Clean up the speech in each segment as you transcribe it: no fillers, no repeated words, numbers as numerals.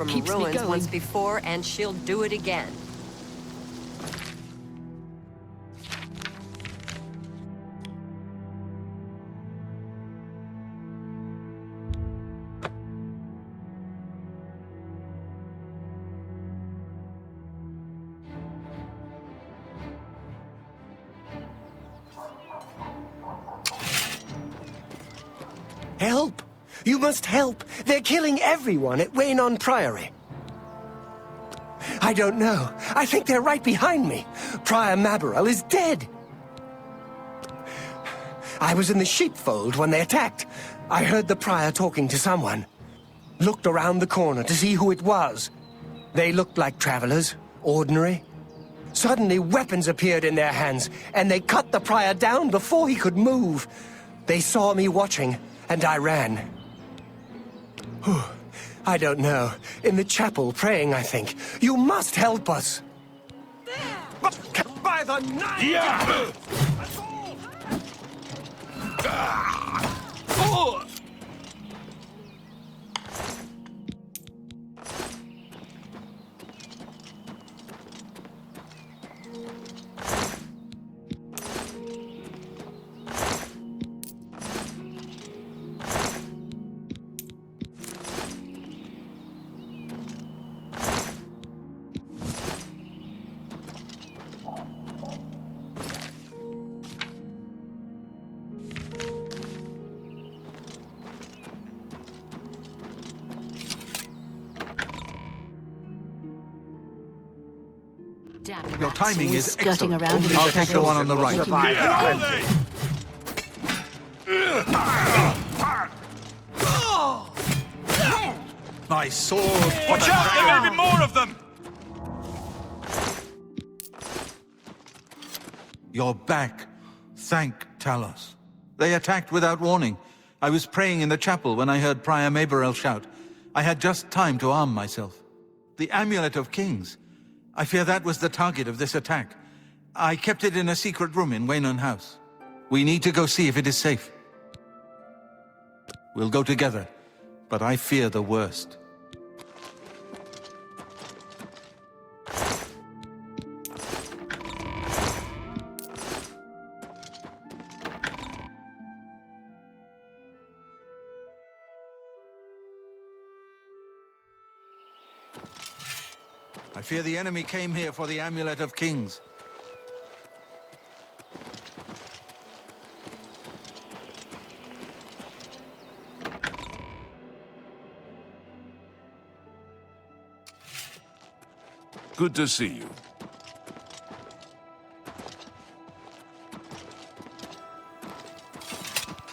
from Keeps me ruins going. once before, and she'll do it again. Help! You must help! They're killing everyone at Waynon Priory. I don't know. I think they're right behind me. Prior Maborel is dead. I was in the sheepfold when they attacked. I heard the prior talking to someone. Looked around the corner to see who it was. They looked like travelers, ordinary. Suddenly weapons appeared in their hands, and they cut the prior down before he could move. They saw me watching, and I ran. Whew. I don't know. In the chapel, praying, I think. You must help us! By the knife! Yeah! Oh! Your timing is skirting excellent. around in the I'll take the one on the right. My sword! Watch out! There may be more of them! You're back. Thank Talos. They attacked without warning. I was praying in the chapel when I heard Prior Maborel shout. I had just time to arm myself. The Amulet of Kings. I fear that was the target of this attack. I kept it in a secret room in Waynon House. We need to go see if it is safe. We'll go together, but I fear the worst. I fear the enemy came here for the Amulet of Kings. Good to see you.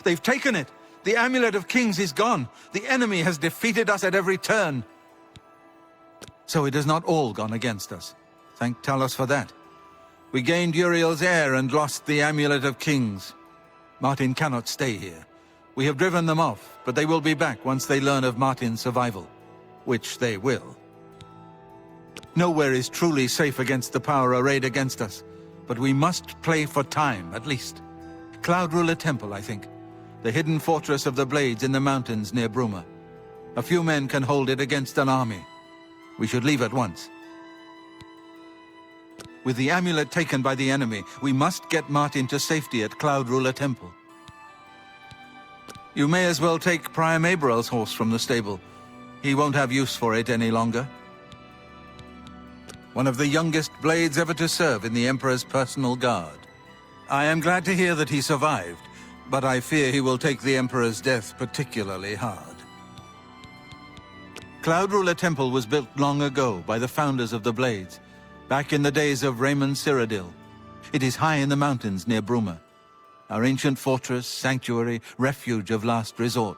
They've taken it! The Amulet of Kings is gone! The enemy has defeated us at every turn! So it has not all gone against us. Thank Talos for that. We gained Uriel's heir and lost the Amulet of Kings. Martin cannot stay here. We have driven them off, but they will be back once they learn of Martin's survival. Which they will. Nowhere is truly safe against the power arrayed against us, but we must play for time, at least. Cloud Ruler Temple, I think. The hidden fortress of the Blades in the mountains near Bruma. A few men can hold it against an army. We should leave at once. With the amulet taken by the enemy, we must get Martin to safety at Cloud Ruler Temple. You may as well take Prior Maborel's horse from the stable. He won't have use for it any longer. One of the youngest blades ever to serve in the Emperor's personal guard. I am glad to hear that he survived, but I fear he will take the Emperor's death particularly hard. Cloud Ruler Temple was built long ago by the founders of the Blades, back in the days of Raymond Cyrodiil. It is high in the mountains near Bruma. Our ancient fortress, sanctuary, refuge of last resort.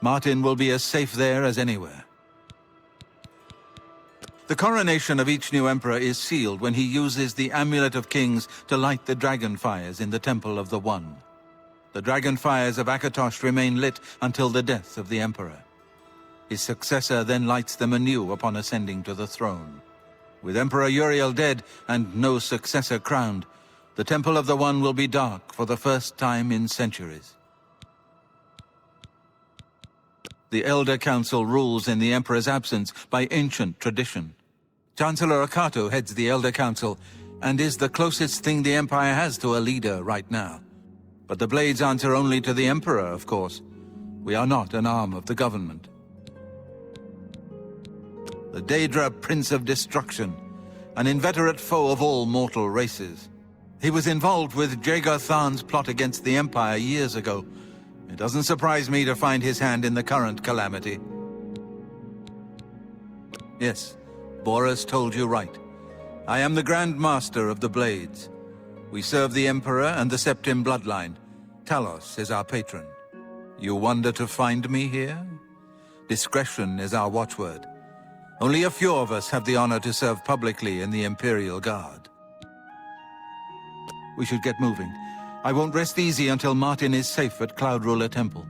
Martin will be as safe there as anywhere. The coronation of each new emperor is sealed when he uses the Amulet of Kings to light the dragon fires in the Temple of the One. The dragon fires of Akatosh remain lit until the death of the emperor. His successor then lights them anew upon ascending to the throne. With Emperor Uriel dead and no successor crowned, the Temple of the One will be dark for the first time in centuries. The Elder Council rules in the Emperor's absence by ancient tradition. Chancellor Akato heads the Elder Council and is the closest thing the Empire has to a leader right now. But the Blades answer only to the Emperor, of course. We are not an arm of the government. The Daedra Prince of Destruction, an inveterate foe of all mortal races. He was involved with Jagar Tharn's plot against the Empire years ago. It doesn't surprise me to find his hand in the current calamity. Yes, Boris told you right. I am the Grand Master of the Blades. We serve the Emperor and the Septim bloodline. Talos is our patron. You wonder to find me here? Discretion is our watchword. Only a few of us have the honor to serve publicly in the Imperial Guard. We should get moving. I won't rest easy until Martin is safe at Cloud Ruler Temple.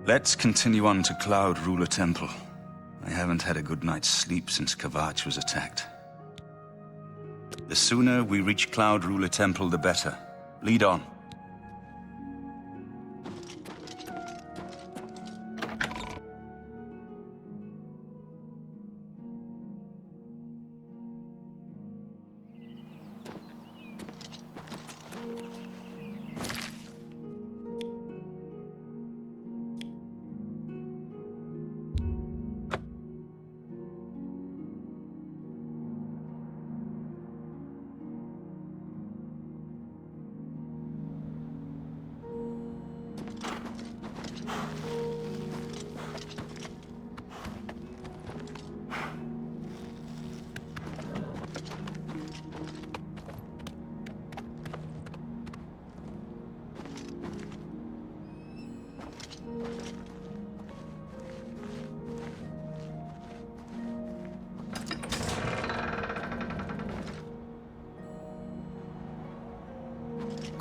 Let's continue on to Cloud Ruler Temple. I haven't had a good night's sleep since Kavach was attacked. The sooner we reach Cloud Ruler Temple, the better. Lead on.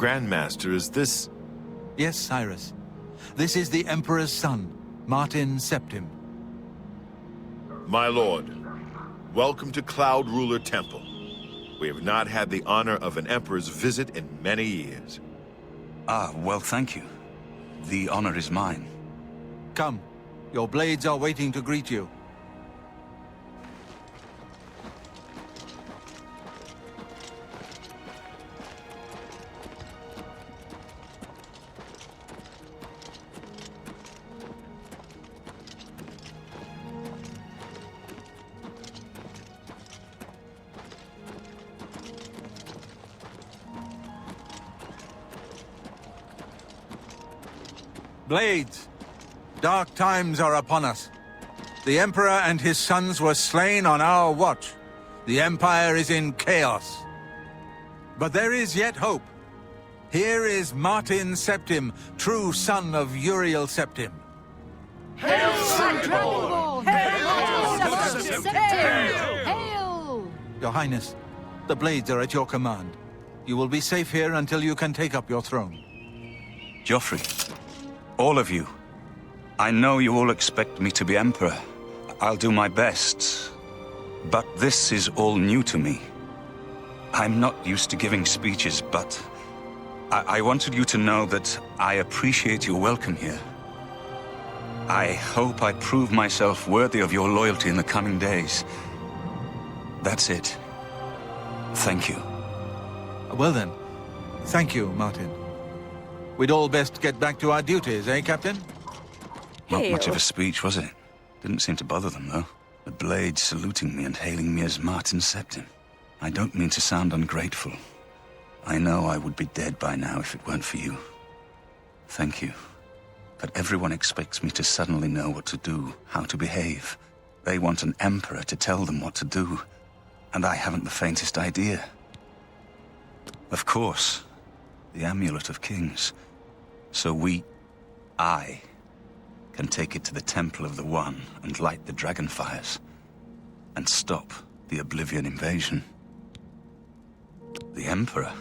Grandmaster, is this... Yes, Cyrus. This is the Emperor's son, Martin Septim. My lord, welcome to Cloud Ruler Temple. We have not had the honor of an emperor's visit in many years. Ah, well, thank you. The honor is mine. Come. Your blades are waiting to greet you. Blades, dark times are upon us. The Emperor and his sons were slain on our watch. The Empire is in chaos. But there is yet hope. Here is Martin Septim, true son of Uriel Septim. Hail, Hail! Hail! Your Highness, the Blades are at your command. You will be safe here until you can take up your throne. Joffrey, all of you. I know you all expect me to be Emperor. I'll do my best. But this is all new to me. I'm not used to giving speeches, but I wanted you to know that I appreciate your welcome here. I hope I prove myself worthy of your loyalty in the coming days. That's it. Thank you. Well then, thank you, Martin. We'd all best get back to our duties, eh, Captain? Not much of a speech, was it? Didn't seem to bother them, though. The Blades saluting me and hailing me as Martin Septim. I don't mean to sound ungrateful. I know I would be dead by now if it weren't for you. Thank you. But everyone expects me to suddenly know what to do, how to behave. They want an emperor to tell them what to do, and I haven't the faintest idea. Of course, the Amulet of Kings. So I, can take it to the Temple of the One and light the dragon fires, and stop the Oblivion invasion. The Emperor?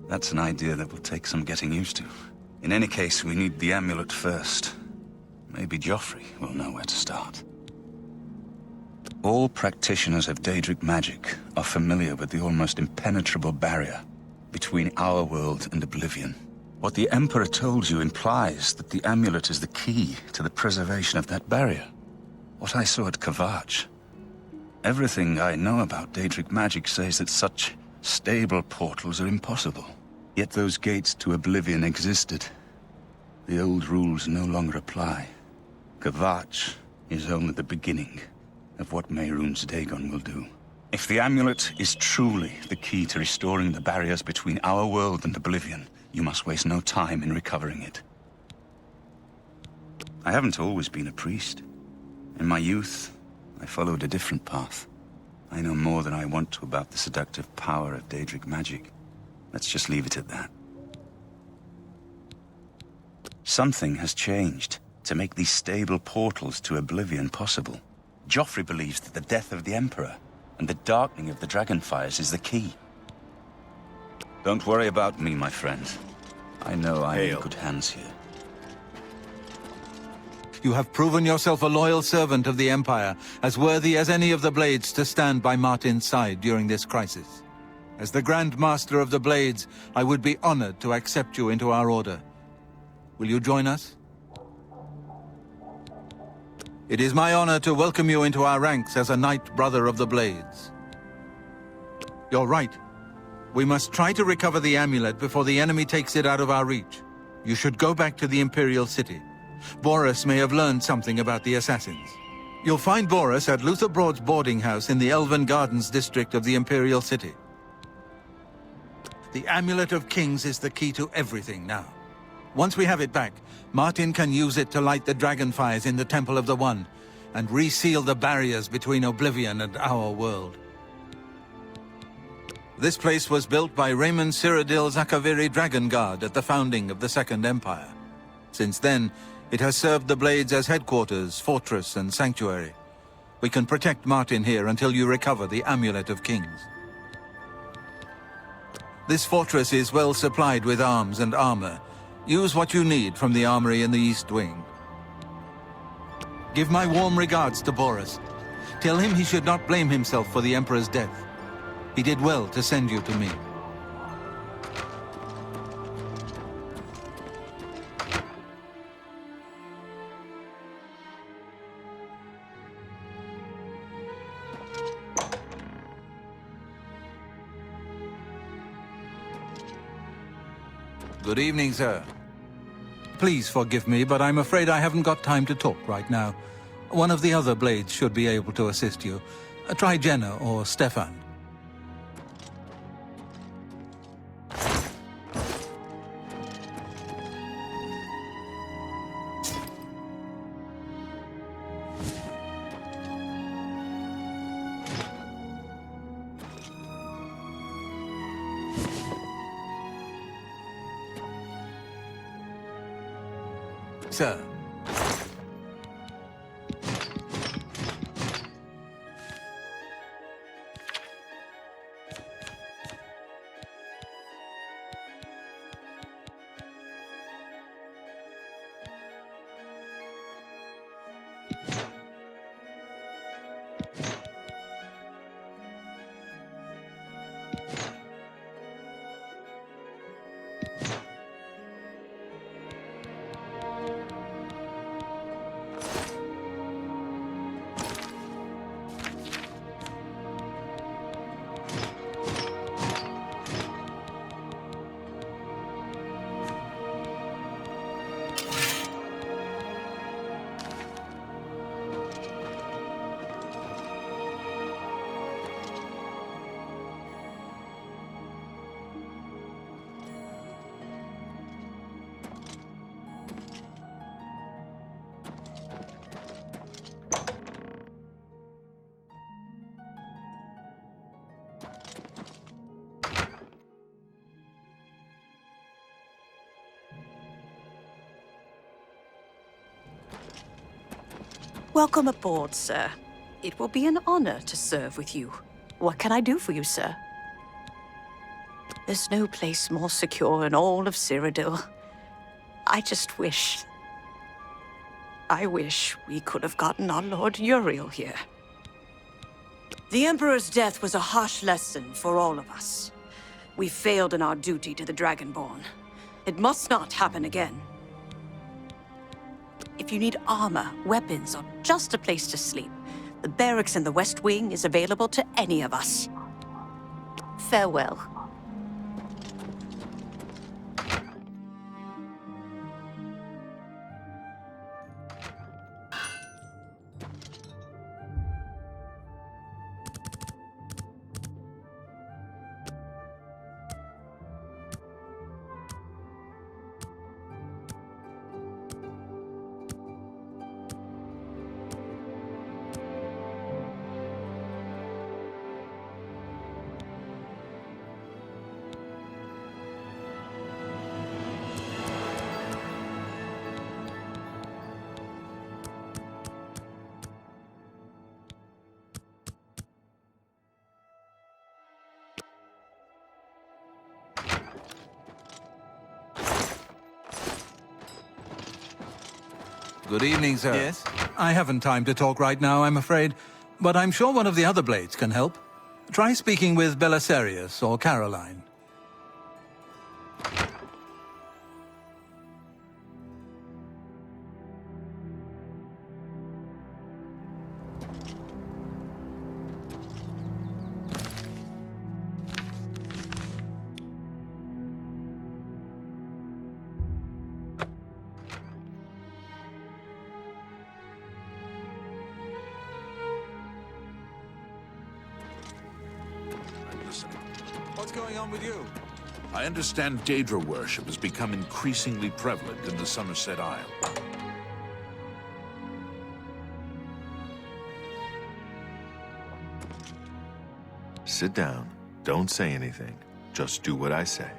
That's an idea that will take some getting used to. In any case, we need the amulet first. Maybe Joffrey will know where to start. All practitioners of Daedric magic are familiar with the almost impenetrable barrier between our world and Oblivion. What the Emperor told you implies that the amulet is the key to the preservation of that barrier. What I saw at Kvatch. Everything I know about Daedric magic says that such stable portals are impossible. Yet those gates to Oblivion existed. The old rules no longer apply. Kvatch is only the beginning of what Mehrunes Dagon will do. If the amulet is truly the key to restoring the barriers between our world and Oblivion, you must waste no time in recovering it. I haven't always been a priest. In my youth, I followed a different path. I know more than I want to about the seductive power of Daedric magic. Let's just leave it at that. Something has changed to make these stable portals to Oblivion possible. Joffrey believes that the death of the Emperor and the darkening of the Dragonfires is the key. Don't worry about me, my friend. I know I'm in good hands here. You have proven yourself a loyal servant of the Empire, as worthy as any of the Blades to stand by Martin's side during this crisis. As the Grand Master of the Blades, I would be honored to accept you into our order. Will you join us? It is my honor to welcome you into our ranks as a Knight Brother of the Blades. You're right. We must try to recover the amulet before the enemy takes it out of our reach. You should go back to the Imperial City. Boris may have learned something about the assassins. You'll find Boris at Luther Broad's boarding house in the Elven Gardens district of the Imperial City. The Amulet of Kings is the key to everything now. Once we have it back, Martin can use it to light the dragonfires in the Temple of the One and reseal the barriers between Oblivion and our world. This place was built by Raymond Cyrodiil Zakaviri Dragonguard at the founding of the Second Empire. Since then, it has served the Blades as headquarters, fortress, and sanctuary. We can protect Martin here until you recover the Amulet of Kings. This fortress is well supplied with arms and armor. Use what you need from the armory in the East Wing. Give my warm regards to Boris. Tell him he should not blame himself for the Emperor's death. He did well to send you to me. Good evening, sir. Please forgive me, but I'm afraid I haven't got time to talk right now. One of the other Blades should be able to assist you. Try Jenna or Stefan. Sir. Welcome aboard, sir. It will be an honor to serve with you. What can I do for you, sir? There's no place more secure in all of Cyrodiil. I wish we could have gotten our Lord Uriel here. The Emperor's death was a harsh lesson for all of us. We failed in our duty to the Dragonborn. It must not happen again. If you need armor, weapons, or just a place to sleep, the barracks in the West Wing is available to any of us. Farewell. Good evening, sir. Yes? I haven't time to talk right now, I'm afraid, but I'm sure one of the other blades can help. Try speaking with Belisarius or Caroline. What's going on with you? I understand Daedra worship has become increasingly prevalent in the Somerset Isle. Sit down. Don't say anything. Just do what I say.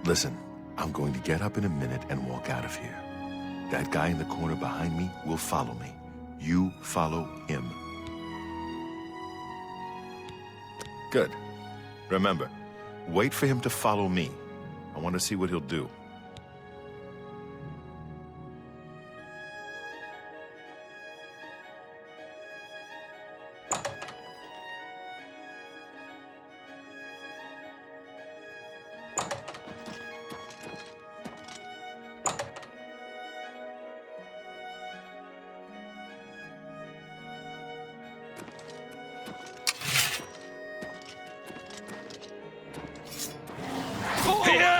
Listen, I'm going to get up in a minute and walk out of here. That guy in the corner behind me will follow me. You follow him. Good. Remember, wait for him to follow me. I want to see what he'll do.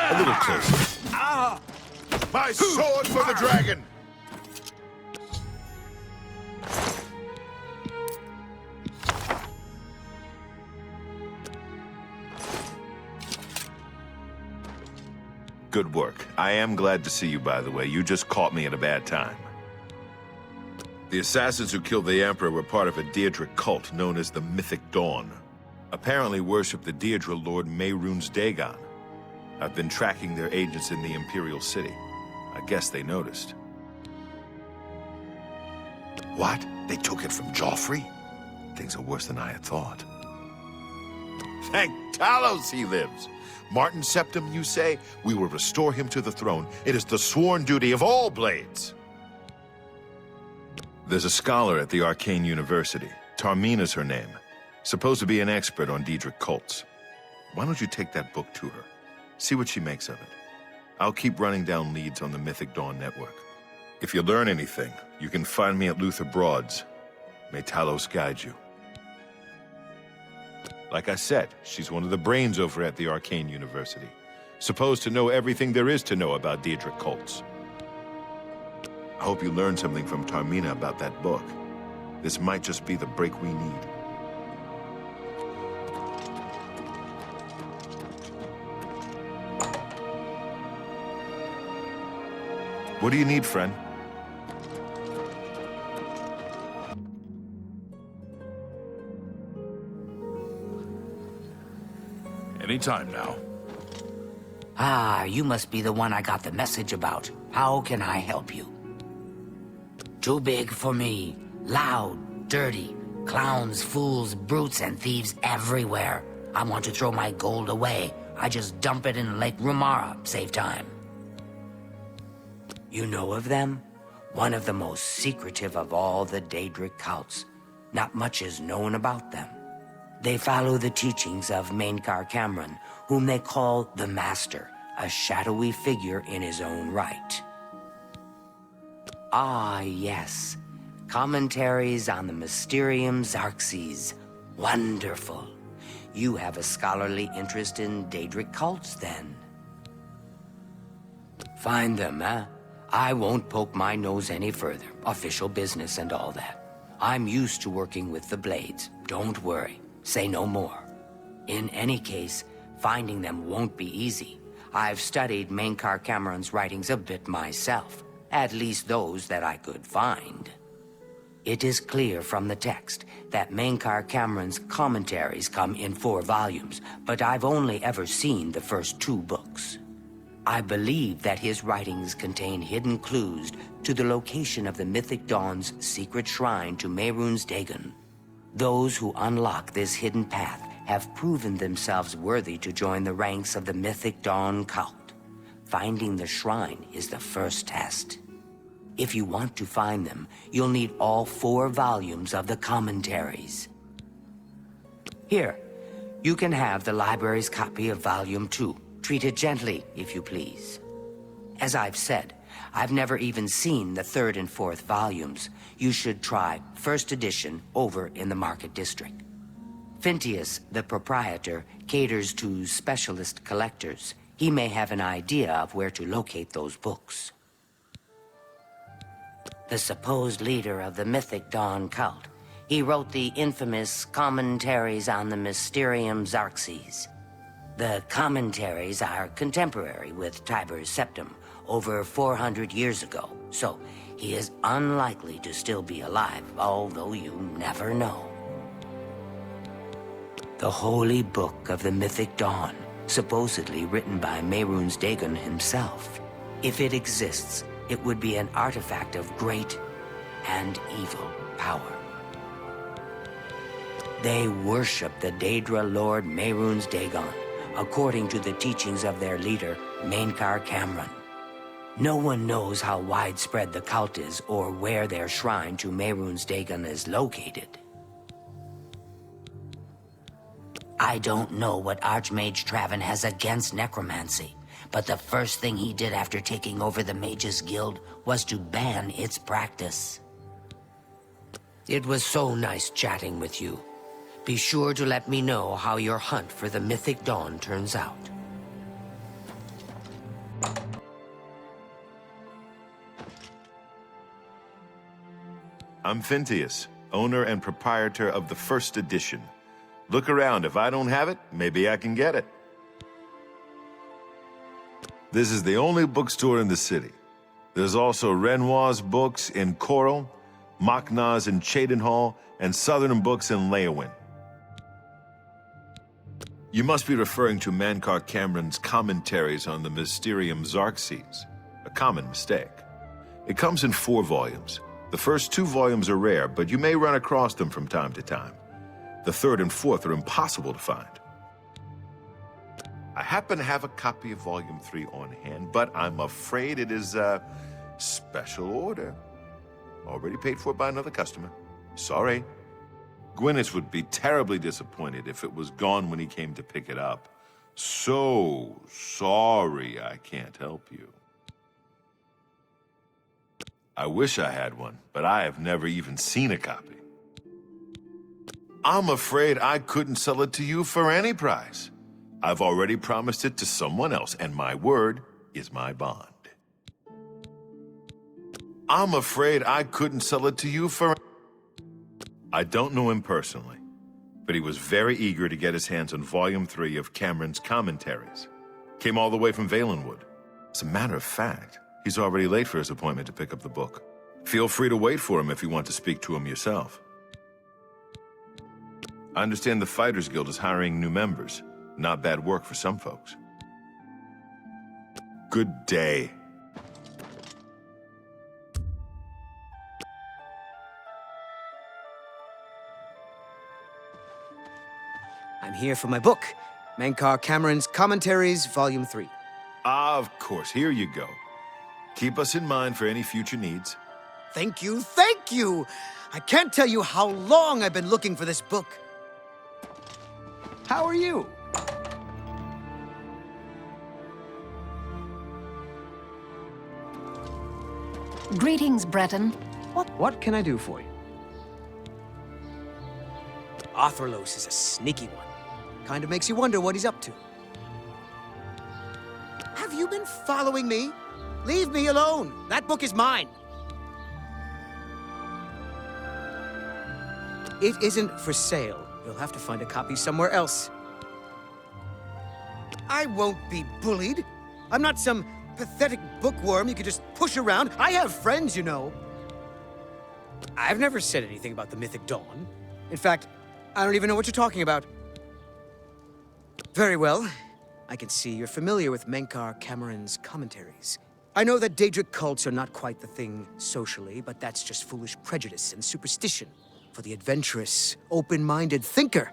A little closer. My sword for the dragon! Good work. I am glad to see you, by the way. You just caught me at a bad time. The assassins who killed the Emperor were part of a Deirdre cult known as the Mythic Dawn. Apparently worshipped the Deirdre Lord Mehrunes Dagon. I've been tracking their agents in the Imperial City. I guess they noticed. What? They took it from Joffrey? Things are worse than I had thought. Thank Talos he lives. Martin Septim, you say? We will restore him to the throne. It is the sworn duty of all blades. There's a scholar at the Arcane University. Tarmina's her name. Supposed to be an expert on Daedric cults. Why don't you take that book to her? See what she makes of it. I'll keep running down leads on the Mythic Dawn network. If you learn anything, you can find me at Luther Broad's. May Talos guide you. Like I said, she's one of the brains over at the Arcane University. Supposed to know everything there is to know about Daedric cults. I hope you learned something from Tarmina about that book. This might just be the break we need. What do you need, friend? Anytime now. Ah, you must be the one I got the message about. How can I help you? Too big for me. Loud, dirty. Clowns, fools, brutes, and thieves everywhere. I want to throw my gold away. I just dump it in Lake Rumara. Save time. You know of them? One of the most secretive of all the Daedric cults. Not much is known about them. They follow the teachings of Mainkar Cameron, whom they call the Master, a shadowy figure in his own right. Ah, yes. Commentaries on the Mysterium Xarxes. Wonderful. You have a scholarly interest in Daedric cults, then. Find them, huh? I won't poke my nose any further. Official business and all that. I'm used to working with the Blades. Don't worry. Say no more. In any case, finding them won't be easy. I've studied Mainkar Cameron's writings a bit myself. At least those that I could find. It is clear from the text that Mainkar Cameron's commentaries come in 4 volumes, but I've only ever seen the first 2 books. I believe that his writings contain hidden clues to the location of the Mythic Dawn's secret shrine to Mehrunes Dagon. Those who unlock this hidden path have proven themselves worthy to join the ranks of the Mythic Dawn cult. Finding the shrine is the first test. If you want to find them, you'll need all 4 volumes of the commentaries. Here, you can have the library's copy of Volume 2. Treat it gently, if you please. As I've said, I've never even seen the 3rd and 4th volumes. You should try first edition over in the Market District. Phintius, the proprietor, caters to specialist collectors. He may have an idea of where to locate those books. The supposed leader of the Mythic Dawn cult. He wrote the infamous Commentaries on the Mysterium Xarxes. The commentaries are contemporary with Tiber's Septim, over 400 years ago, so he is unlikely to still be alive, although you never know. The Holy Book of the Mythic Dawn, supposedly written by Mehrunes Dagon himself. If it exists, it would be an artifact of great and evil power. They worship the Daedra Lord Mehrunes Dagon, according to the teachings of their leader, Mainkar Cameron. No one knows how widespread the cult is or where their shrine to Mehrunes Dagon is located. I don't know what Archmage Traven has against necromancy, but the first thing he did after taking over the Mages Guild was to ban its practice. It was so nice chatting with you. Be sure to let me know how your hunt for the Mythic Dawn turns out. I'm Phintius, owner and proprietor of the first edition. Look around. If I don't have it, maybe I can get it. This is the only bookstore in the city. There's also Renoir's books in Coral, Machna's in Cheydinhall, and Southern Books in Leyawiin. You must be referring to Mainkar Cameron's commentaries on the Mysterium Xarxes, a common mistake. It comes in 4 volumes. The first 2 volumes are rare, but you may run across them from time to time. The 3rd and 4th are impossible to find. I happen to have a copy of Volume 3 on hand, but I'm afraid it is a special order. Already paid for by another customer. Sorry. Gwyneth would be terribly disappointed if it was gone when he came to pick it up. So sorry I can't help you. I wish I had one, but I have never even seen a copy. I'm afraid I couldn't sell it to you for any price. I've already promised it to someone else, and my word is my bond. I'm afraid I couldn't sell it to you for... I don't know him personally, but he was very eager to get his hands on Volume 3 of Cameron's commentaries. Came all the way from Valenwood. As a matter of fact, he's already late for his appointment to pick up the book. Feel free to wait for him if you want to speak to him yourself. I understand the Fighters Guild is hiring new members. Not bad work for some folks. Good day. I'm here for my book, Mainkar Cameron's Commentaries, Volume 3. Of course, here you go. Keep us in mind for any future needs. Thank you! I can't tell you how long I've been looking for this book. How are you? Greetings, Breton. What can I do for you? Arthurlos is a sneaky one. Kind of makes you wonder what he's up to. Have you been following me? Leave me alone. That book is mine. It isn't for sale. You'll have to find a copy somewhere else. I won't be bullied. I'm not some pathetic bookworm you can just push around. I have friends, you know. I've never said anything about the Mythic Dawn. In fact, I don't even know what you're talking about. Very well. I can see you're familiar with Menkar Cameron's commentaries. I know that Daedric cults are not quite the thing socially, but that's just foolish prejudice and superstition. For the adventurous, open-minded thinker,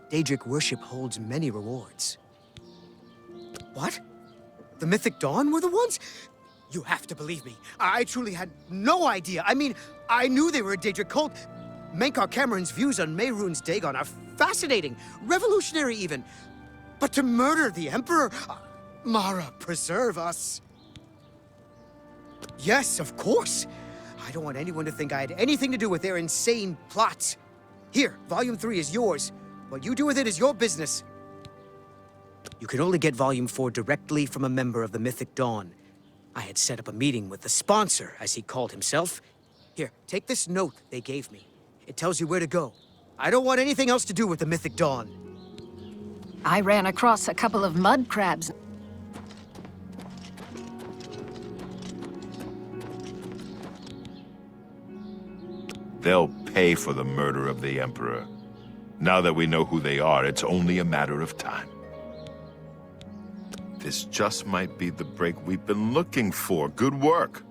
Daedric worship holds many rewards. What? The Mythic Dawn were the ones? You have to believe me. I truly had no idea. I mean, I knew they were a Daedric cult. Menkar Cameron's views on Mehrunes Dagon are fascinating, revolutionary even. But to murder the Emperor? Mara, preserve us. Yes, of course. I don't want anyone to think I had anything to do with their insane plots. Here, Volume 3 is yours. What you do with it is your business. You can only get Volume 4 directly from a member of the Mythic Dawn. I had set up a meeting with the sponsor, as he called himself. Here, take this note they gave me. It tells you where to go. I don't want anything else to do with the Mythic Dawn. I ran across a couple of mud crabs. They'll pay for the murder of the Emperor. Now that we know who they are, it's only a matter of time. This just might be the break we've been looking for. Good work.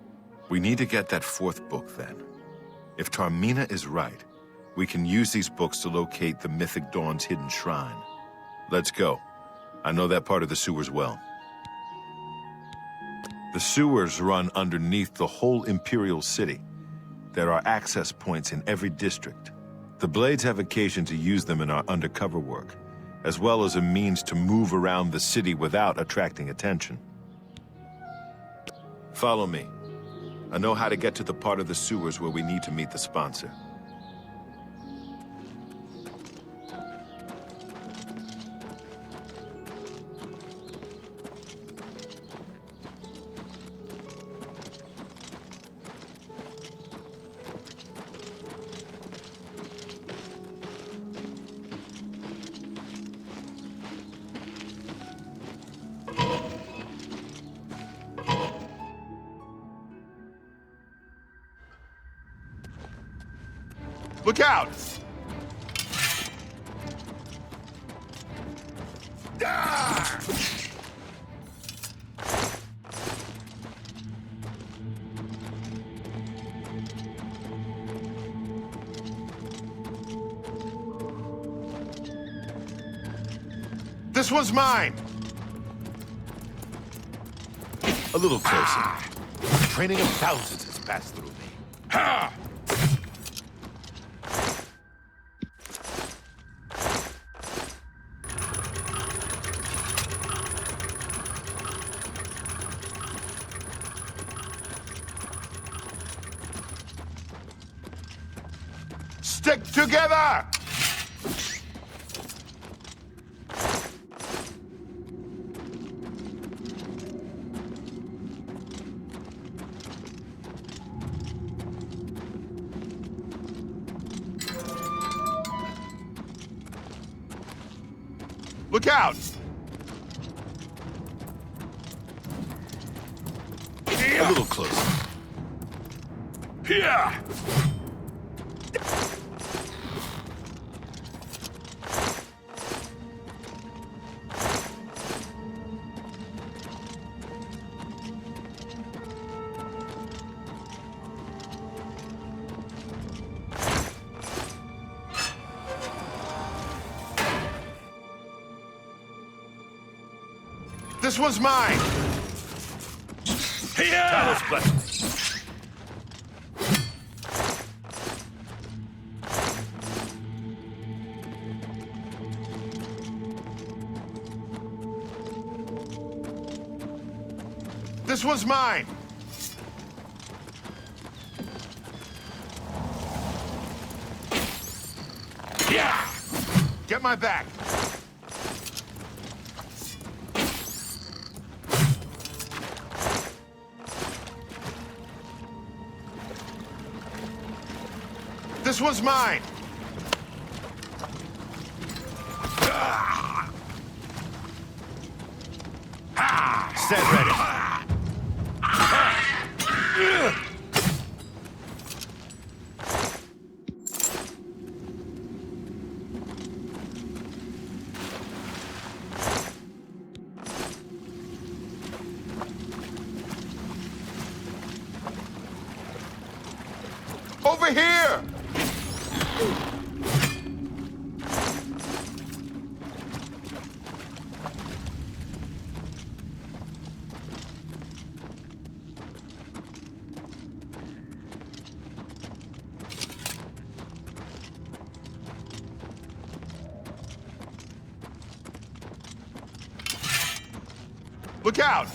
We need to get that fourth book, then. If Tarmina is right, we can use these books to locate the Mythic Dawn's hidden shrine. Let's go. I know that part of the sewers well. The sewers run underneath the whole Imperial City. There are access points in every district. The Blades have occasion to use them in our undercover work, as well as a means to move around the city without attracting attention. Follow me. I know how to get to the part of the sewers where we need to meet the sponsor. Look out! Ah! This one's mine! A little closer. The training of thousands has passed through me. Ha! Stick together! Look out! A little closer. Here! This one's mine! Here! This one's mine! Yeah! Get my back! This one's mine! Stand ready. Over here! Look out!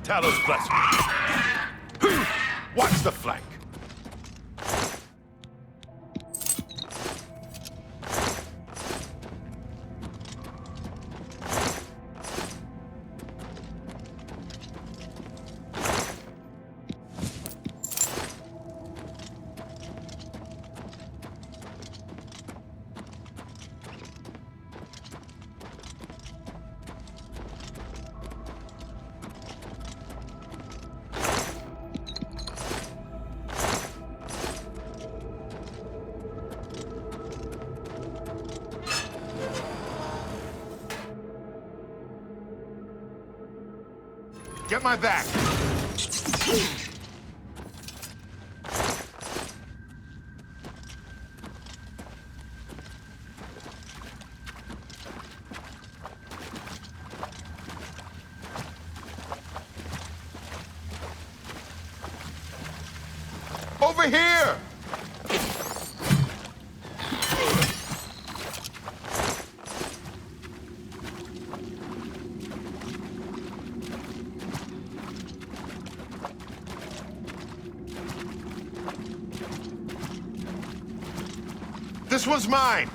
Talos blessing. Watch the flank. Get my back! Over here! This one's mine!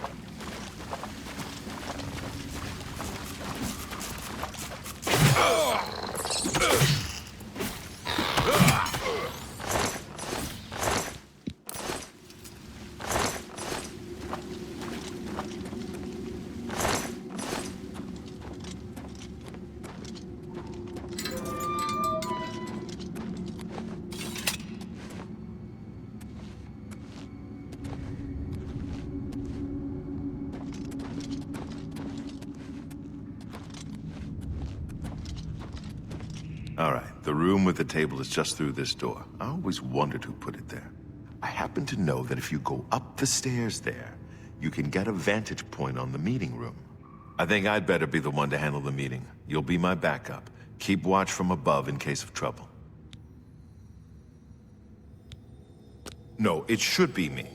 All right, the room with the table is just through this door. I always wondered who put it there. I happen to know that if you go up the stairs there, you can get a vantage point on the meeting room. I think I'd better be the one to handle the meeting. You'll be my backup. Keep watch from above in case of trouble. No, it should be me.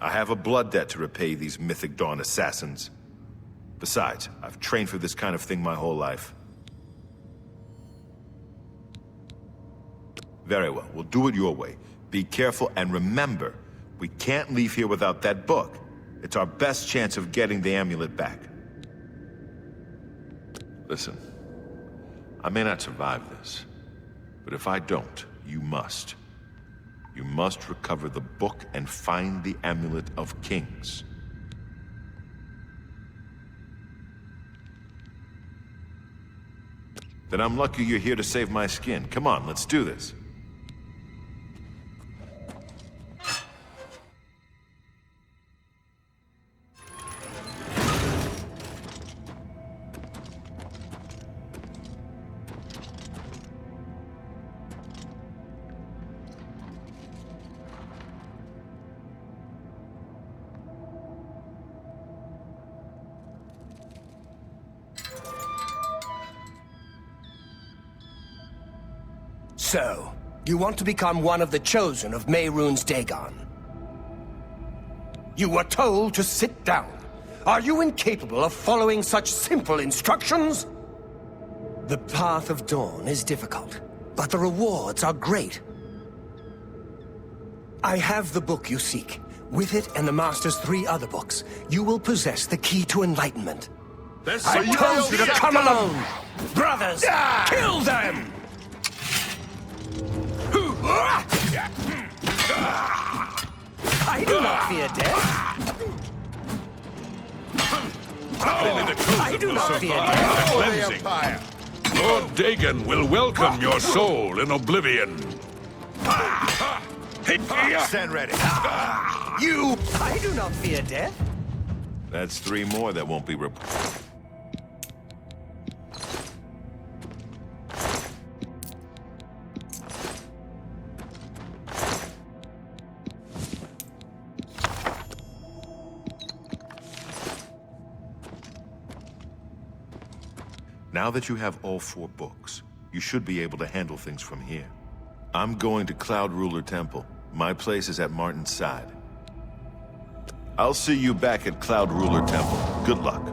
I have a blood debt to repay these Mythic Dawn assassins. Besides, I've trained for this kind of thing my whole life. Very well, we'll do it your way. Be careful, and remember, we can't leave here without that book. It's our best chance of getting the amulet back. Listen, I may not survive this, but if I don't, you must. You must recover the book and find the Amulet of Kings. Then I'm lucky you're here to save my skin. Come on, let's do this. So, you want to become one of the chosen of Mehrunes Dagon. You were told to sit down. Are you incapable of following such simple instructions? The path of dawn is difficult, but the rewards are great. I have the book you seek. With it and the Master's 3 other books, you will possess the key to enlightenment. I told you to come alone! Brothers, kill them! I do not fear death. I do not fear death. Lord Dagon will welcome your soul in Oblivion. Stand ready. You! I do not fear death. That's 3 more that won't be reported. Now that you have all 4 books, you should be able to handle things from here. I'm going to Cloud Ruler Temple. My place is at Martin's side. I'll see you back at Cloud Ruler Temple. Good luck.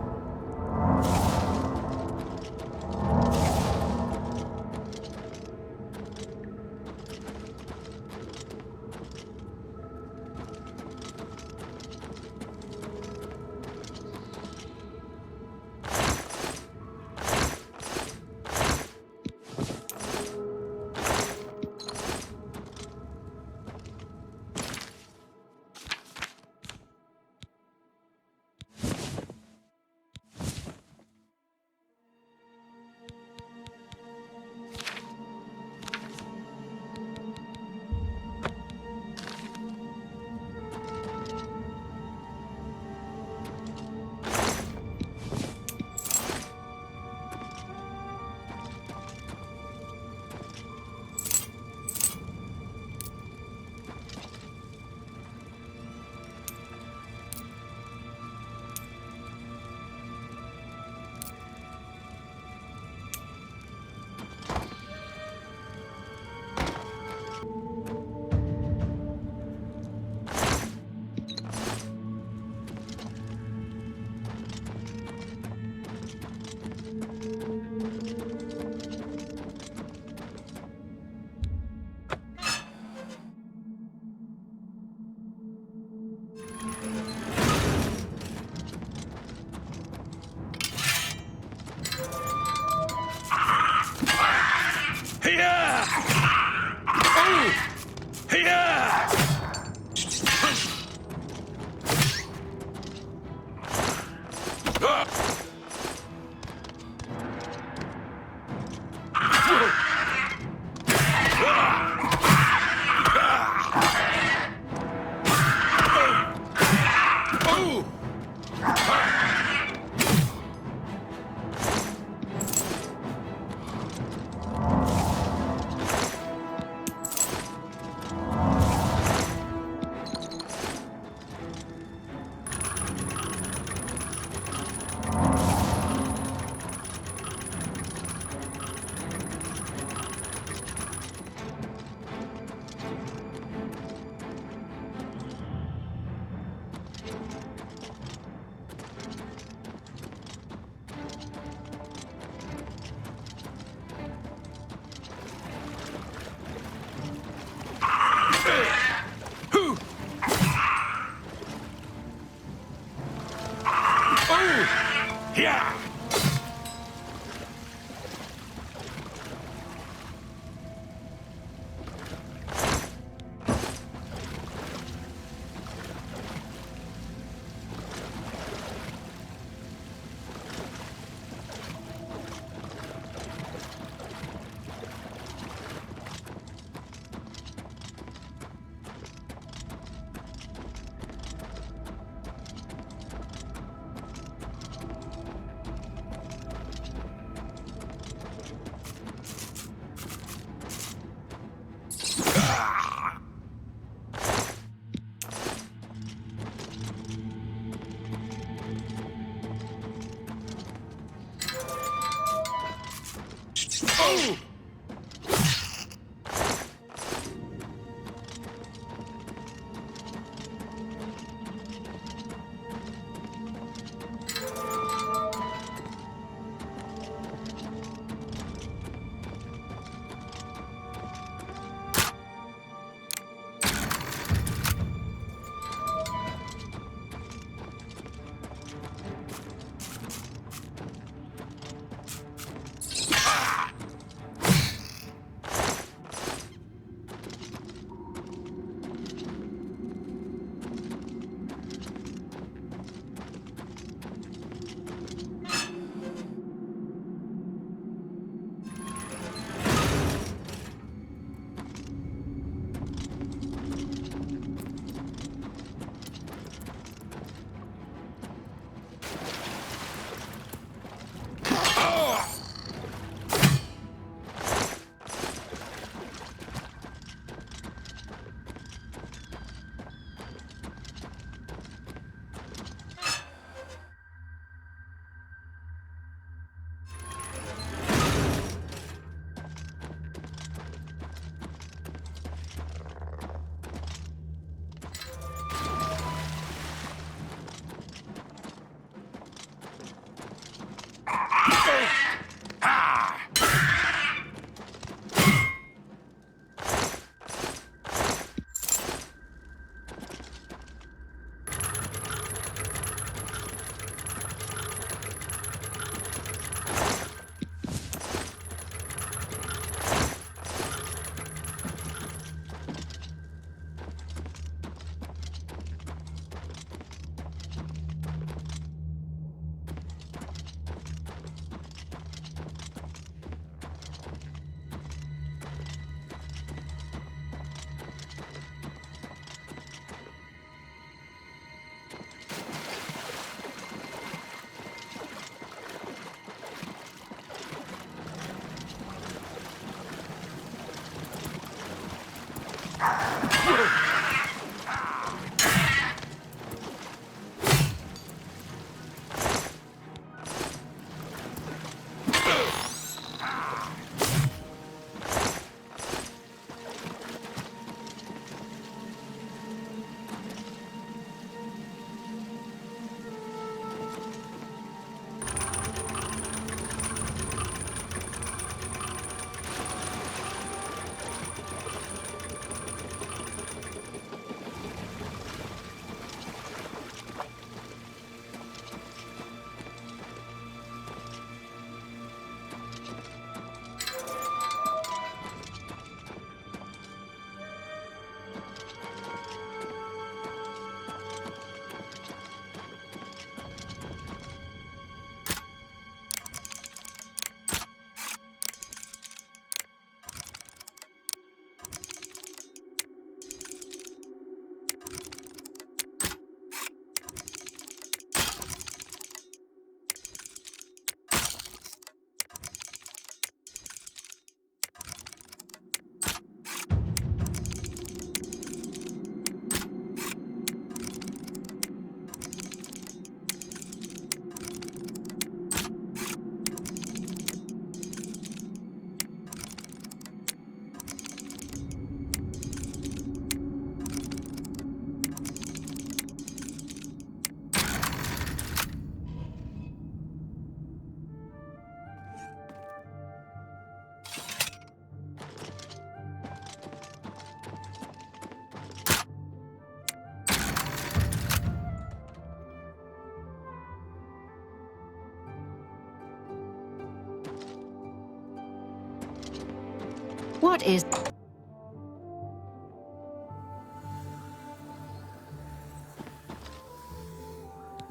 What is...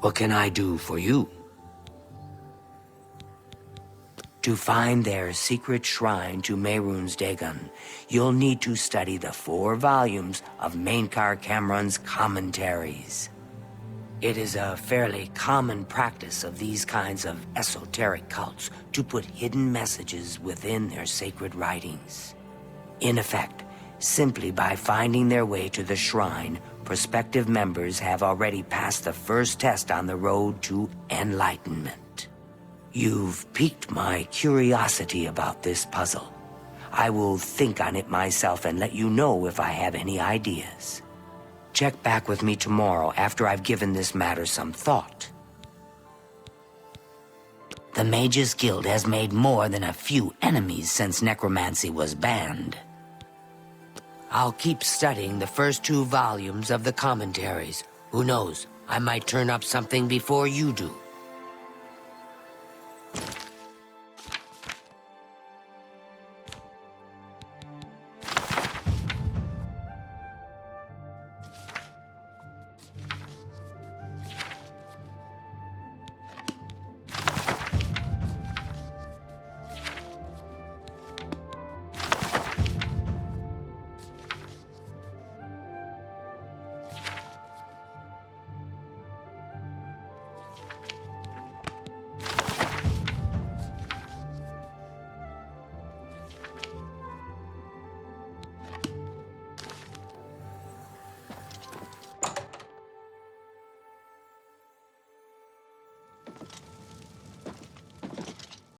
What can I do for you? To find their secret shrine to Mehrunes Dagon, you'll need to study the 4 volumes of Mainkar Cameron's commentaries. It is a fairly common practice of these kinds of esoteric cults to put hidden messages within their sacred writings. In effect, simply by finding their way to the shrine, prospective members have already passed the first test on the road to enlightenment. You've piqued my curiosity about this puzzle. I will think on it myself and let you know if I have any ideas. Check back with me tomorrow after I've given this matter some thought. The Mages Guild has made more than a few enemies since necromancy was banned. I'll keep studying the first 2 volumes of the commentaries. Who knows, I might turn up something before you do.